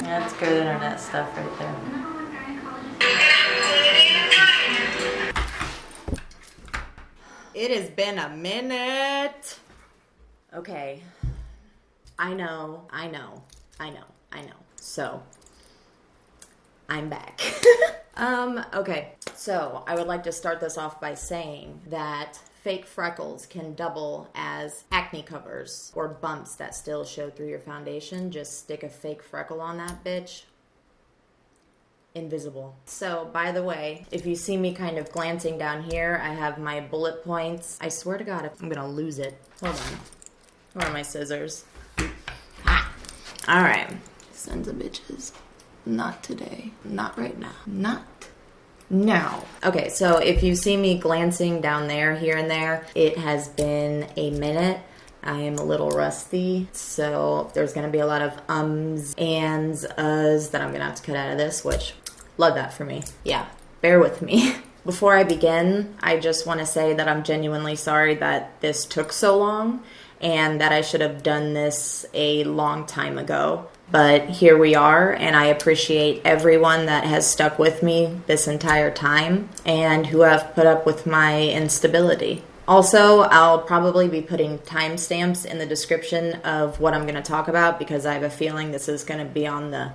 That's good internet stuff right there. It has been a minute. Okay. I know. So, I'm back. Okay. So, I would like to start this off by saying that fake freckles can double as acne covers or bumps that still show through your foundation. Just stick a fake freckle on that bitch. Invisible. So, by the way, if you see me kind of glancing down here, I have my bullet points. I swear to God, I'm gonna lose it. Hold on. Where are my scissors? Alright. Sons of bitches. Not today. Not right now. Not now. Okay, so if you see me glancing down there, here and there, it has been a minute. I am a little rusty, so there's going to be a lot of ums, ands, uhs that I'm going to have to cut out of this, which, love that for me. Yeah, bear with me. Before I begin, I just want to say that I'm genuinely sorry that this took so long, and that I should have done this a long time ago. But here we are, and I appreciate everyone that has stuck with me this entire time and who have put up with my instability. Also, I'll probably be putting timestamps in the description of what I'm going to talk about because I have a feeling this is going to be on the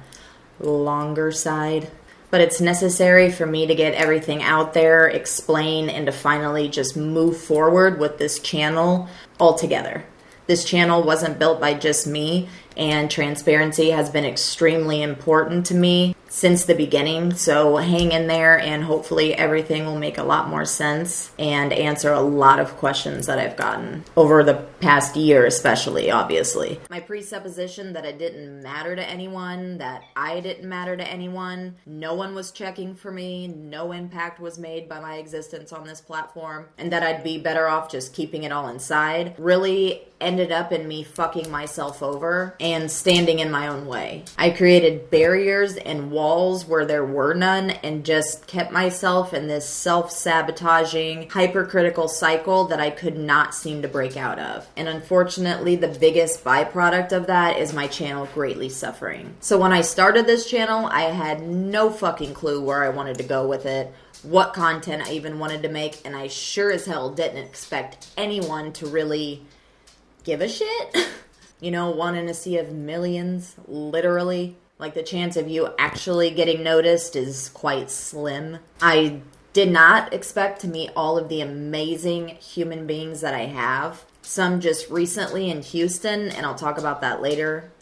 longer side. But it's necessary for me to get everything out there, explain, and to finally just move forward with this channel altogether. This channel wasn't built by just me, and transparency has been extremely important to me since the beginning, so hang in there and hopefully everything will make a lot more sense and answer a lot of questions that I've gotten over the past year, especially, obviously. My presupposition that it didn't matter to anyone, that I didn't matter to anyone, no one was checking for me, no impact was made by my existence on this platform, and that I'd be better off just keeping it all inside, really ended up in me fucking myself over and standing in my own way. I created barriers and walls where there were none and just kept myself in this self-sabotaging, hypercritical cycle that I could not seem to break out of. And unfortunately, the biggest byproduct of that is my channel greatly suffering. So when I started this channel, I had no fucking clue where I wanted to go with it, what content I even wanted to make, and I sure as hell didn't expect anyone to really give a shit. You know, one in a sea of millions, literally. Like, the chance of you actually getting noticed is quite slim. I did not expect to meet all of the amazing human beings that I have. Some just recently in Houston, and I'll talk about that later.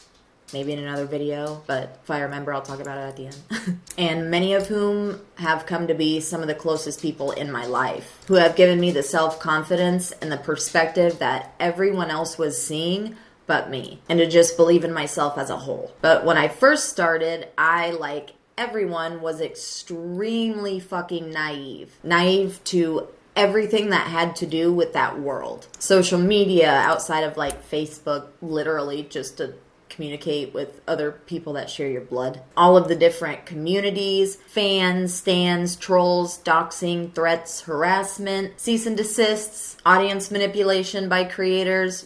Maybe in another video, but if I remember, I'll talk about it at the end. And many of whom have come to be some of the closest people in my life, who have given me the self-confidence and the perspective that everyone else was seeing but me, and to just believe in myself as a whole. But when I first started, I, like everyone, was extremely fucking naive. Naive to everything that had to do with that world. Social media, outside of like Facebook, literally just to communicate with other people that share your blood. All of the different communities, fans, stans, trolls, doxing, threats, harassment, cease and desists, audience manipulation by creators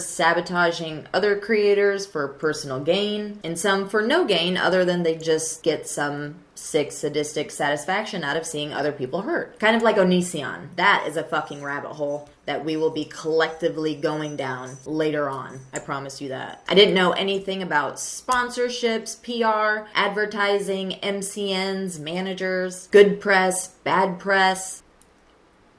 sabotaging other creators for personal gain, and some for no gain other than they just get some sick, sadistic satisfaction out of seeing other people hurt. Kind of like Onision. That is a fucking rabbit hole that we will be collectively going down later on. I promise you that. I didn't know anything about sponsorships, PR, advertising, MCNs, managers, good press, bad press,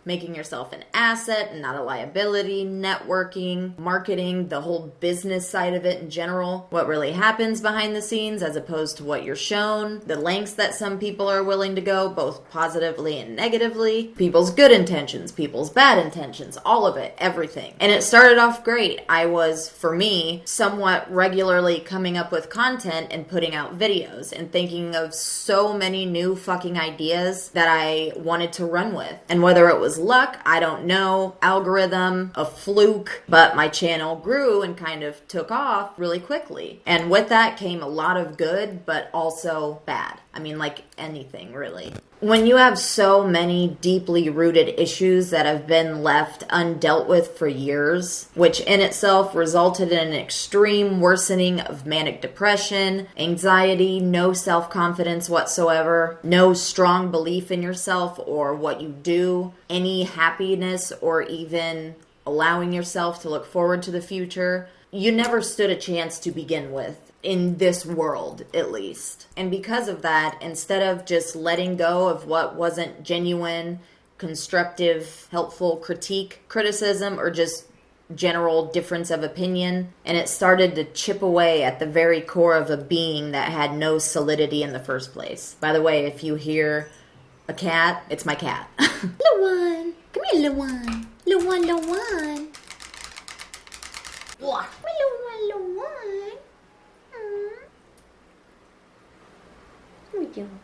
making yourself an asset and not a liability, networking, marketing, the whole business side of it in general, what really happens behind the scenes as opposed to what you're shown, the lengths that some people are willing to go, both positively and negatively, people's good intentions, people's bad intentions, all of it, everything. And it started off great. I was, for me, somewhat regularly coming up with content and putting out videos and thinking of so many new fucking ideas that I wanted to run with. And whether it was was luck, I don't know, algorithm, a fluke, but my channel grew and kind of took off really quickly. And with that came a lot of good, but also bad. I mean, like anything, really. When you have so many deeply rooted issues that have been left undealt with for years, which in itself resulted in an extreme worsening of manic depression, anxiety, no self-confidence whatsoever, no strong belief in yourself or what you do, any happiness or even allowing yourself to look forward to the future, you never stood a chance to begin with. In this world, at least. And because of that, instead of just letting go of what wasn't genuine, constructive, helpful criticism, or just general difference of opinion, and it started to chip away at the very core of a being that had no solidity in the first place. By the way, if you hear a cat, it's my cat. Little one. Come here, little one. Little one, little one. Little one, little one.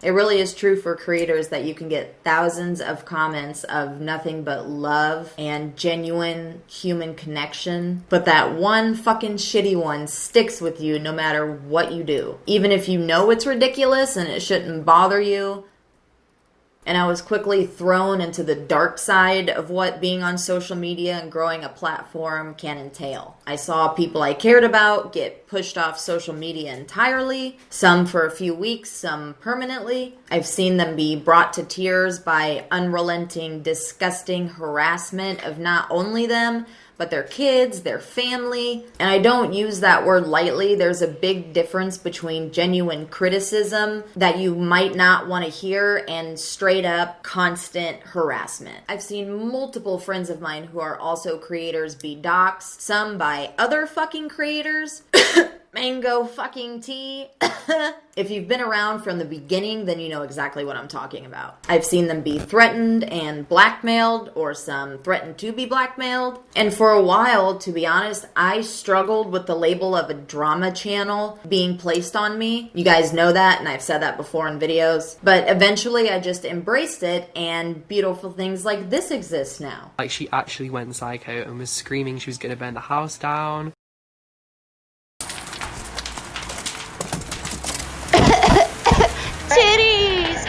It really is true for creators that you can get thousands of comments of nothing but love and genuine human connection, but that one fucking shitty one sticks with you no matter what you do. Even if you know it's ridiculous and it shouldn't bother you. And I was quickly thrown into the dark side of what being on social media and growing a platform can entail. I saw people I cared about get pushed off social media entirely, some for a few weeks, some permanently. I've seen them be brought to tears by unrelenting, disgusting harassment of not only them, but their kids, their family. And I don't use that word lightly. There's a big difference between genuine criticism that you might not want to hear and straight up constant harassment. I've seen multiple friends of mine who are also creators be doxxed, some by other fucking creators. Mango fucking tea. If you've been around from the beginning, then you know exactly what I'm talking about. I've seen them be threatened and blackmailed, or some threatened to be blackmailed. And for a while, to be honest, I struggled with the label of a drama channel being placed on me. You guys know that, and I've said that before in videos. But eventually I just embraced it, and beautiful things like this exist now. Like, she actually went psycho and was screaming she was going to burn the house down. Titties!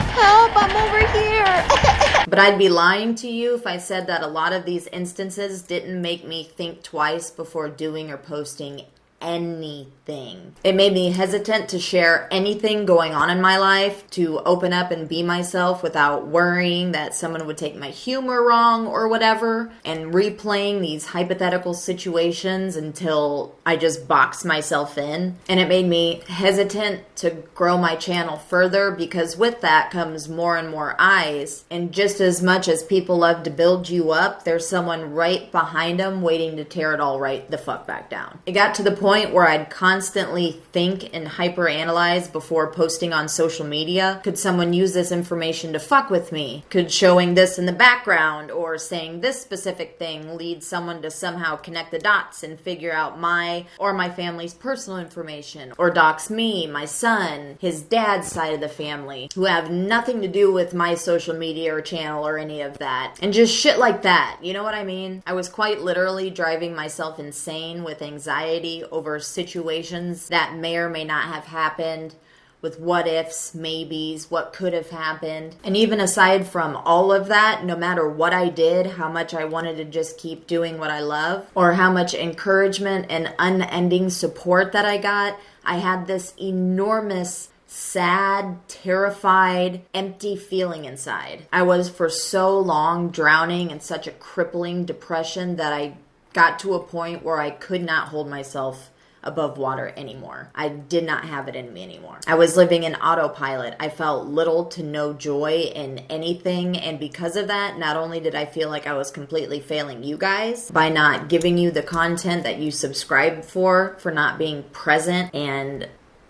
Help, I'm over here! But I'd be lying to you if I said that a lot of these instances didn't make me think twice before doing or posting anything. It made me hesitant to share anything going on in my life, to open up and be myself without worrying that someone would take my humor wrong or whatever, and replaying these hypothetical situations until I just boxed myself in. And it made me hesitant to grow my channel further, because with that comes more and more eyes, and just as much as people love to build you up, there's someone right behind them waiting to tear it all right the fuck back down. It got to the point where I'd constantly think and hyperanalyze before posting on social media. Could someone use this information to fuck with me? Could showing this in the background or saying this specific thing lead someone to somehow connect the dots and figure out my or my family's personal information, or dox me, my son, his dad's side of the family, who have nothing to do with my social media or channel or any of that, and just shit like that, you know what I mean? I was quite literally driving myself insane with anxiety over situations that may or may not have happened, with what ifs, maybes, what could have happened. And even aside from all of that, no matter what I did, how much I wanted to just keep doing what I love, or how much encouragement and unending support that I got, I had this enormous, sad, terrified, empty feeling inside. I was for so long drowning in such a crippling depression that I got to a point where I could not hold myself above water anymore. I did not have it in me anymore. I was living in autopilot. I felt little to no joy in anything, and because of that, not only did I feel like I was completely failing you guys by not giving you the content that you subscribed for not being present and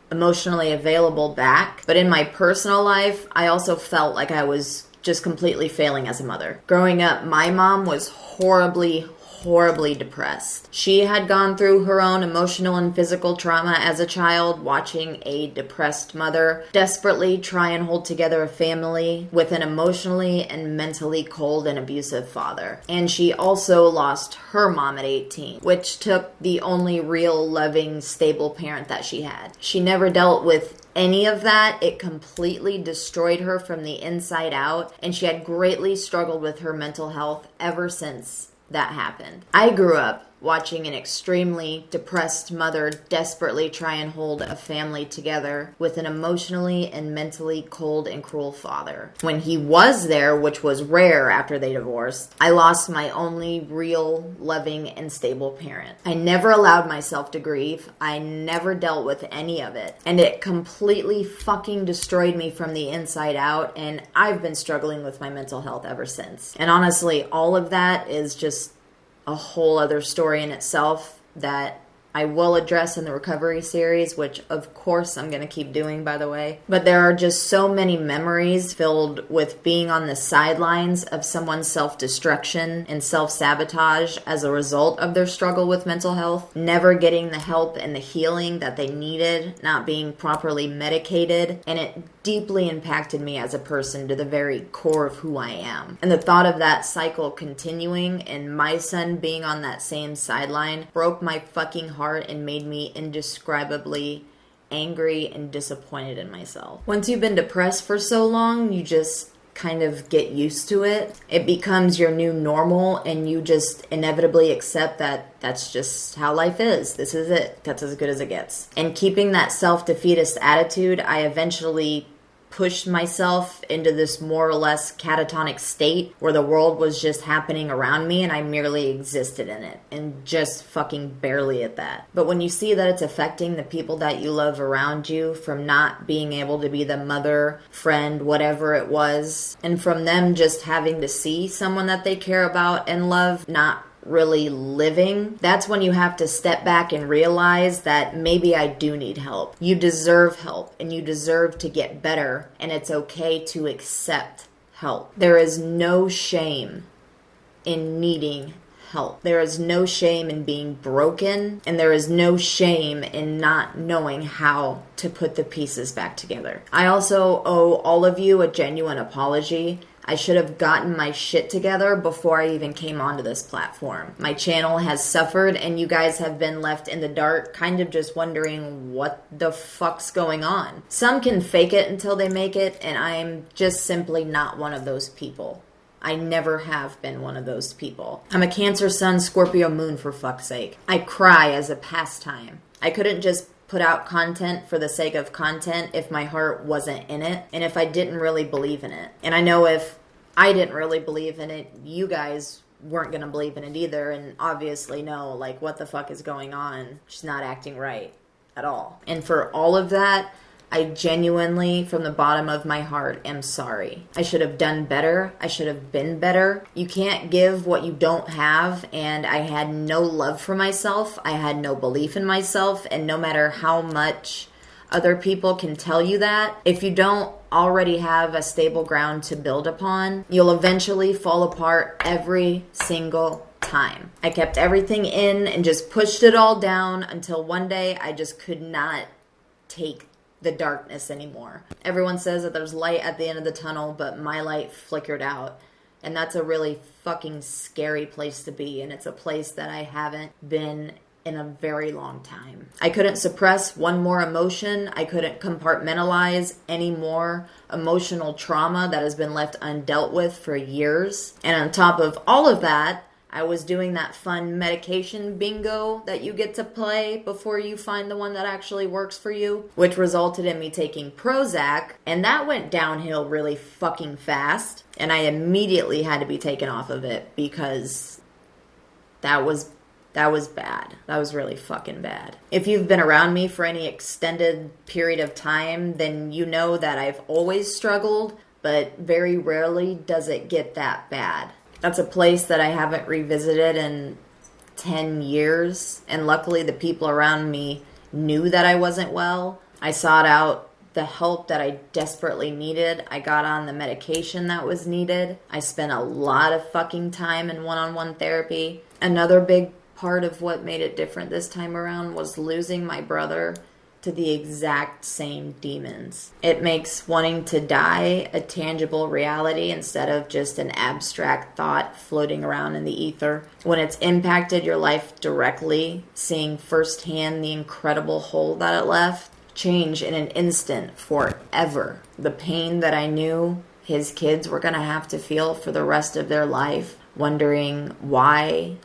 emotionally available back, but in my personal life, I also felt like I was just completely failing as a mother. Growing up, my mom was horribly horribly depressed. She had gone through her own emotional and physical trauma as a child, watching a depressed mother desperately try and hold together a family with an emotionally and mentally cold and abusive father. And she also lost her mom at 18, which took the only real loving, stable parent that she had. She never dealt with any of that. It completely destroyed her from the inside out, and she had greatly struggled with her mental health ever since that happened. I grew up watching an extremely depressed mother desperately try and hold a family together with an emotionally and mentally cold and cruel father. When he was there, which was rare after they divorced, I lost my only real, loving, and stable parent. I never allowed myself to grieve. I never dealt with any of it. And it completely fucking destroyed me from the inside out, and I've been struggling with my mental health ever since. And honestly, all of that is just a whole other story in itself that I will address in the recovery series, which of course I'm going to keep doing, by the way. But there are just so many memories filled with being on the sidelines of someone's self-destruction and self-sabotage as a result of their struggle with mental health, never getting the help and the healing that they needed, not being properly medicated, and it deeply impacted me as a person to the very core of who I am. And the thought of that cycle continuing and my son being on that same sideline broke my fucking heart and made me indescribably angry and disappointed in myself. Once you've been depressed for so long, you just kind of get used to it. It becomes your new normal, and you just inevitably accept that that's just how life is. This is it. That's as good as it gets. And keeping that self-defeatist attitude, I eventually pushed myself into this more or less catatonic state where the world was just happening around me and I merely existed in it, and just fucking barely at that. But when you see that it's affecting the people that you love around you, from not being able to be the mother, friend, whatever it was, and from them just having to see someone that they care about and love not really living, that's when you have to step back and realize that maybe I do need help. You deserve help, and you deserve to get better, and it's okay to accept help. There is no shame in needing help. There is no shame in being broken, and there is no shame in not knowing how to put the pieces back together. I also owe all of you a genuine apology. I should have gotten my shit together before I even came onto this platform. My channel has suffered, and you guys have been left in the dark, kind of just wondering what the fuck's going on. Some can fake it until they make it, and I'm just simply not one of those people. I never have been one of those people. I'm a Cancer Sun, Scorpio Moon, for fuck's sake. I cry as a pastime. I couldn't just put out content for the sake of content if my heart wasn't in it, and if I didn't really believe in it. And I know if I didn't really believe in it, you guys weren't going to believe in it either, and obviously know, like, what the fuck is going on? She's not acting right at all. And for all of that, I genuinely, from the bottom of my heart, am sorry. I should have done better. I should have been better. You can't give what you don't have, and I had no love for myself. I had no belief in myself, and no matter how much other people can tell you that, if you don't already have a stable ground to build upon, you'll eventually fall apart every single time. I kept everything in and just pushed it all down until one day I just could not take the darkness anymore. Everyone says that there's light at the end of the tunnel, but my light flickered out. And that's a really fucking scary place to be, and it's a place that I haven't been in a very long time. I couldn't suppress one more emotion. I couldn't compartmentalize any more emotional trauma that has been left undealt with for years. And on top of all of that, I was doing that fun medication bingo that you get to play before you find the one that actually works for you, which resulted in me taking Prozac, and that went downhill really fucking fast, and I immediately had to be taken off of it because that was bad. That was really fucking bad. If you've been around me for any extended period of time, then you know that I've always struggled, but very rarely does it get that bad. That's a place that I haven't revisited in 10 years, and luckily the people around me knew that I wasn't well. I sought out the help that I desperately needed. I got on the medication that was needed. I spent a lot of fucking time in one-on-one therapy. Another big part of what made it different this time around was losing my brother to the exact same demons. It makes wanting to die a tangible reality instead of just an abstract thought floating around in the ether. When it's impacted your life directly, seeing firsthand the incredible hole that it left, change in an instant forever. The pain that I knew his kids were going to have to feel for the rest of their life, wondering why,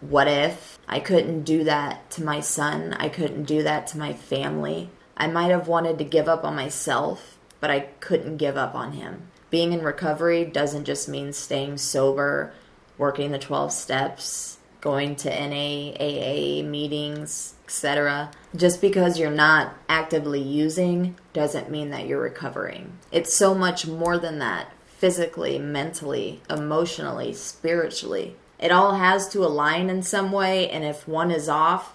what if. I couldn't do that to my son. I couldn't do that to my family. I might have wanted to give up on myself, but I couldn't give up on him. Being in recovery doesn't just mean staying sober, working the 12 steps, going to NA, AA meetings, etc. Just because you're not actively using doesn't mean that you're recovering. It's so much more than that. Physically, mentally, emotionally, spiritually. It all has to align in some way, and if one is off,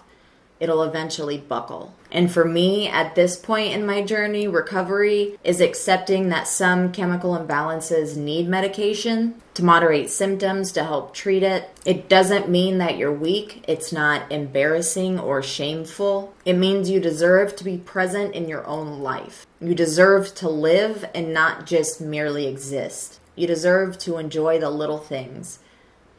it'll eventually buckle. And for me, at this point in my journey, recovery is accepting that some chemical imbalances need medication to moderate symptoms to help treat it. It doesn't mean that you're weak. It's not embarrassing or shameful. It means you deserve to be present in your own life. You deserve to live and not just merely exist. You deserve to enjoy the little things,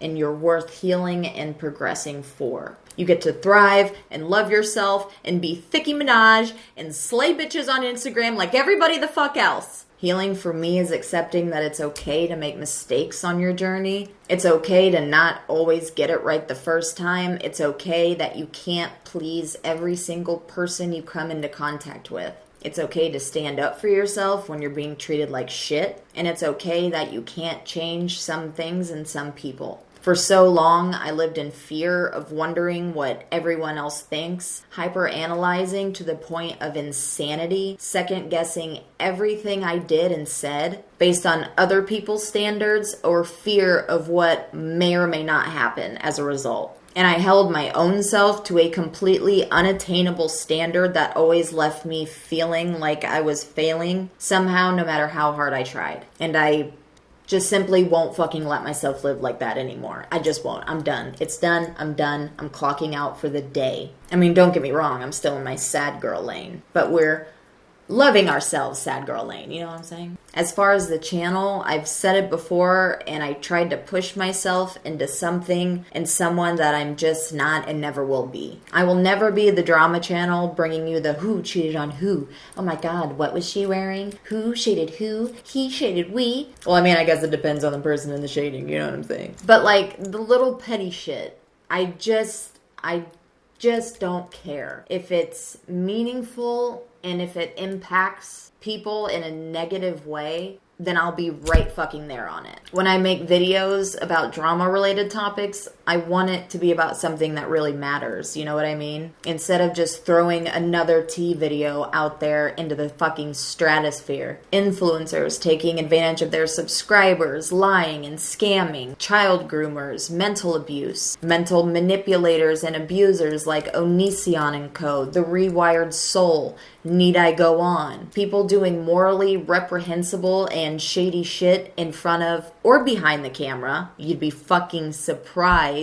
and you're worth healing and progressing for. You get to thrive and love yourself and be Thiccy Minaj and slay bitches on Instagram like everybody the fuck else. Healing for me is accepting that it's okay to make mistakes on your journey. It's okay to not always get it right the first time. It's okay that you can't please every single person you come into contact with. It's okay to stand up for yourself when you're being treated like shit. And it's okay that you can't change some things and some people. For so long, I lived in fear of wondering what everyone else thinks, hyper-analyzing to the point of insanity, second-guessing everything I did and said based on other people's standards or fear of what may or may not happen as a result. And I held my own self to a completely unattainable standard that always left me feeling like I was failing somehow, no matter how hard I tried. And I just simply won't fucking let myself live like that anymore. I just won't. I'm done. It's done. I'm done. I'm clocking out for the day. I mean, don't get me wrong. I'm still in my sad girl lane. But we're loving ourselves, sad girl lane. You know what I'm saying? As far as the channel, I've said it before, and I tried to push myself into something and someone that I'm just not and never will be. I will never be the drama channel bringing you the who cheated on who. Oh my god, what was she wearing? Who shaded who? He shaded we. Well, I mean, I guess it depends on the person and the shading, you know what I'm saying? But like, the little petty shit, I just don't care. If it's meaningful and if it impacts people in a negative way, then I'll be right fucking there on it. When I make videos about drama-related topics, I want it to be about something that really matters, you know what I mean? Instead of just throwing another tea video out there into the fucking stratosphere. Influencers taking advantage of their subscribers, lying and scamming, child groomers, mental abuse, mental manipulators and abusers like Onision and Co., The Rewired Soul, Need I Go On? People doing morally reprehensible and shady shit in front of or behind the camera. You'd be fucking surprised.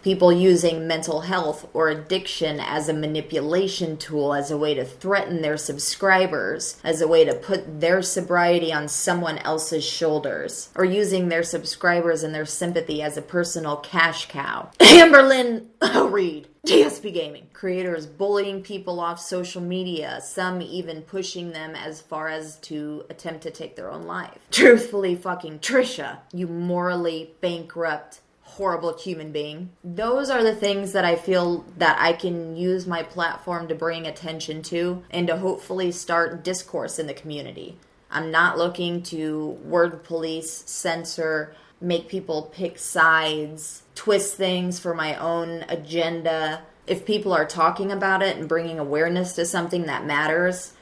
People using mental health or addiction as a manipulation tool, as a way to threaten their subscribers, as a way to put their sobriety on someone else's shoulders, or using their subscribers and their sympathy as a personal cash cow. Amberlynn Reed, DSP Gaming. Creators bullying people off social media, some even pushing them as far as to attempt to take their own life. Truthfully, fucking Trisha, you morally bankrupt, horrible human being. Those are the things that I feel that I can use my platform to bring attention to and to hopefully start discourse in the community. I'm not looking to word police, censor, make people pick sides, twist things for my own agenda. If people are talking about it and bringing awareness to something that matters,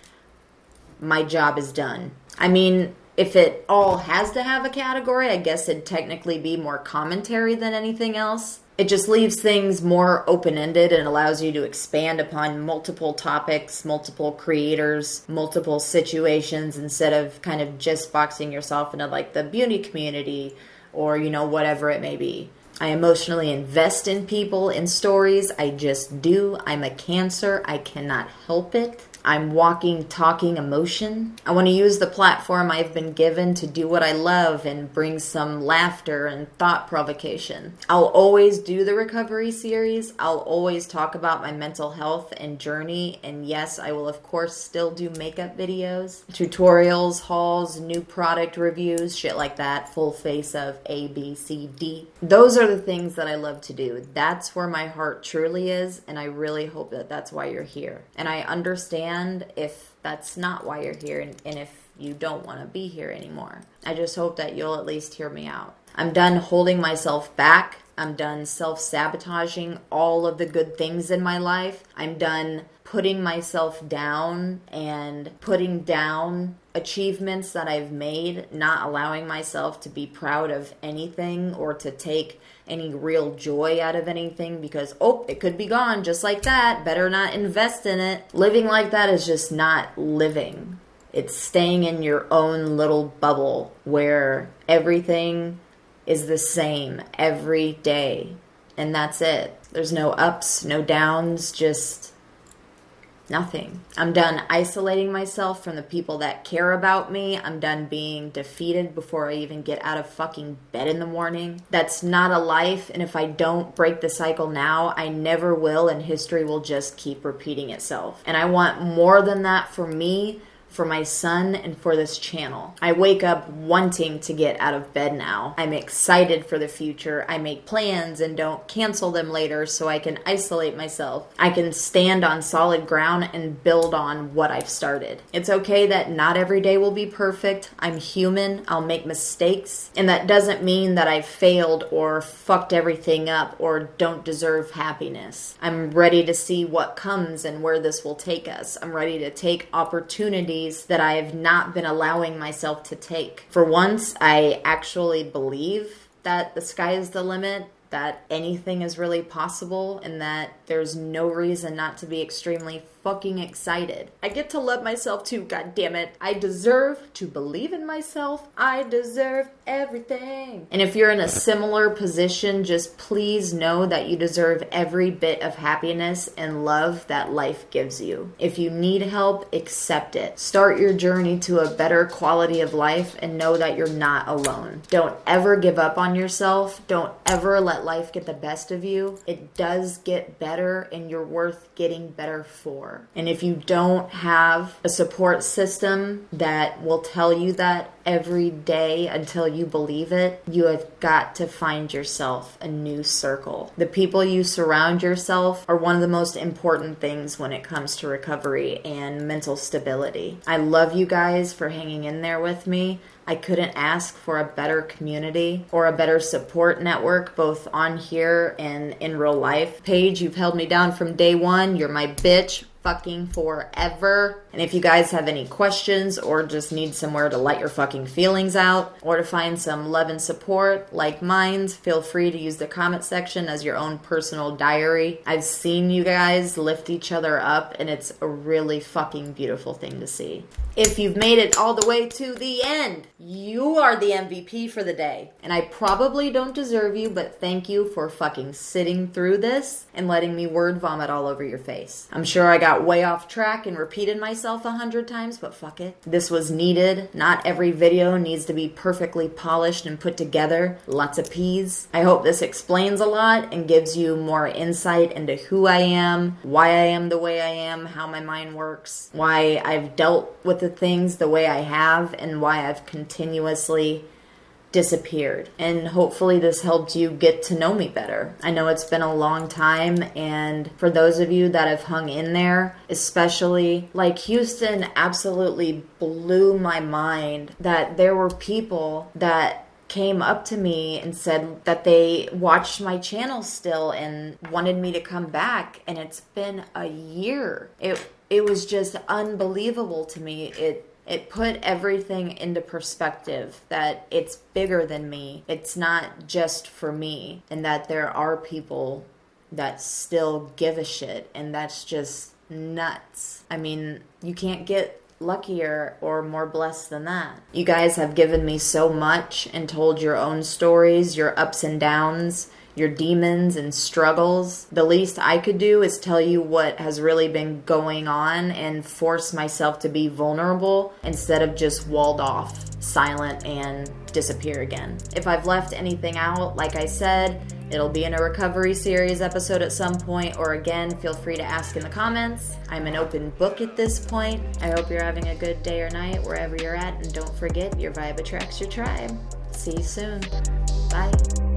my job is done. I mean, if it all has to have a category, I guess it'd technically be more commentary than anything else. It just leaves things more open-ended and allows you to expand upon multiple topics, multiple creators, multiple situations, instead of kind of just boxing yourself into like the beauty community or, you know, whatever it may be. I emotionally invest in people, in stories. I just do. I'm a Cancer. I cannot help it. I'm walking, talking emotion. I want to use the platform I've been given to do what I love and bring some laughter and thought provocation. I'll always do the recovery series. I'll always talk about my mental health and journey. And yes, I will of course still do makeup videos, tutorials, hauls, new product reviews, shit like that. Full face of A, B, C, D. Those are the things that I love to do. That's where my heart truly is. And I really hope that that's why you're here. And I understand if that's not why you're here and if you don't want to be here anymore. I just hope that you'll at least hear me out. I'm done holding myself back. I'm done self-sabotaging all of the good things in my life. I'm done putting myself down and putting down achievements that I've made, not allowing myself to be proud of anything or to take any real joy out of anything because, oh, it could be gone just like that. Better not invest in it. Living like that is just not living. It's staying in your own little bubble where everything is the same every day. And that's it. There's no ups, no downs, just nothing. I'm done isolating myself from the people that care about me. I'm done being defeated before I even get out of fucking bed in the morning. That's not a life, and if I don't break the cycle now, I never will, and history will just keep repeating itself. And I want more than that for me, for my son, and for this channel. I wake up wanting to get out of bed now. I'm excited for the future. I make plans and don't cancel them later so I can isolate myself. I can stand on solid ground and build on what I've started. It's okay that not every day will be perfect. I'm human. I'll make mistakes. And that doesn't mean that I've failed or fucked everything up or don't deserve happiness. I'm ready to see what comes and where this will take us. I'm ready to take opportunities that I have not been allowing myself to take. For once, I actually believe that the sky is the limit, that anything is really possible, and that there's no reason not to be extremely fucking excited. I get to love myself too, goddammit. I deserve to believe in myself. I deserve everything. And if you're in a similar position, just please know that you deserve every bit of happiness and love that life gives you. If you need help, accept it. Start your journey to a better quality of life and know that you're not alone. Don't ever give up on yourself. Don't ever let life get the best of you. It does get better and you're worth getting better for. And if you don't have a support system that will tell you that every day until you believe it, you have got to find yourself a new circle. The people you surround yourself are one of the most important things when it comes to recovery and mental stability. I love you guys for hanging in there with me. I couldn't ask for a better community or a better support network, both on here and in real life. Paige, you've held me down from day one. You're my bitch fucking forever. And if you guys have any questions or just need somewhere to let your fucking feelings out or to find some love and support like mine, feel free to use the comment section as your own personal diary. I've seen you guys lift each other up and it's a really fucking beautiful thing to see. If you've made it all the way to the end, you are the MVP for the day. And I probably don't deserve you, but thank you for fucking sitting through this and letting me word vomit all over your face. I'm sure I got way off track and repeated myself 100 times, but fuck it. This was needed. Not every video needs to be perfectly polished and put together. Lots of P's. I hope this explains a lot and gives you more insight into who I am, why I am the way I am, how my mind works, why I've dealt with the things the way I have, and why I've continuously disappeared. And hopefully this helped you get to know me better. I know it's been a long time, and for those of you that have hung in there, especially like Houston absolutely blew my mind that there were people that came up to me and said that they watched my channel still and wanted me to come back, and it's been a year. It was just unbelievable to me. It put everything into perspective, that it's bigger than me. It's not just for me, and that there are people that still give a shit, and that's just nuts. I mean, you can't get luckier or more blessed than that. You guys have given me so much and told your own stories, your ups and downs, your demons and struggles. The least I could do is tell you what has really been going on and force myself to be vulnerable instead of just walled off, silent, and disappear again. If I've left anything out, like I said, it'll be in a recovery series episode at some point, or again, feel free to ask in the comments. I'm an open book at this point. I hope you're having a good day or night wherever you're at, and don't forget, your vibe attracts your tribe. See you soon. Bye.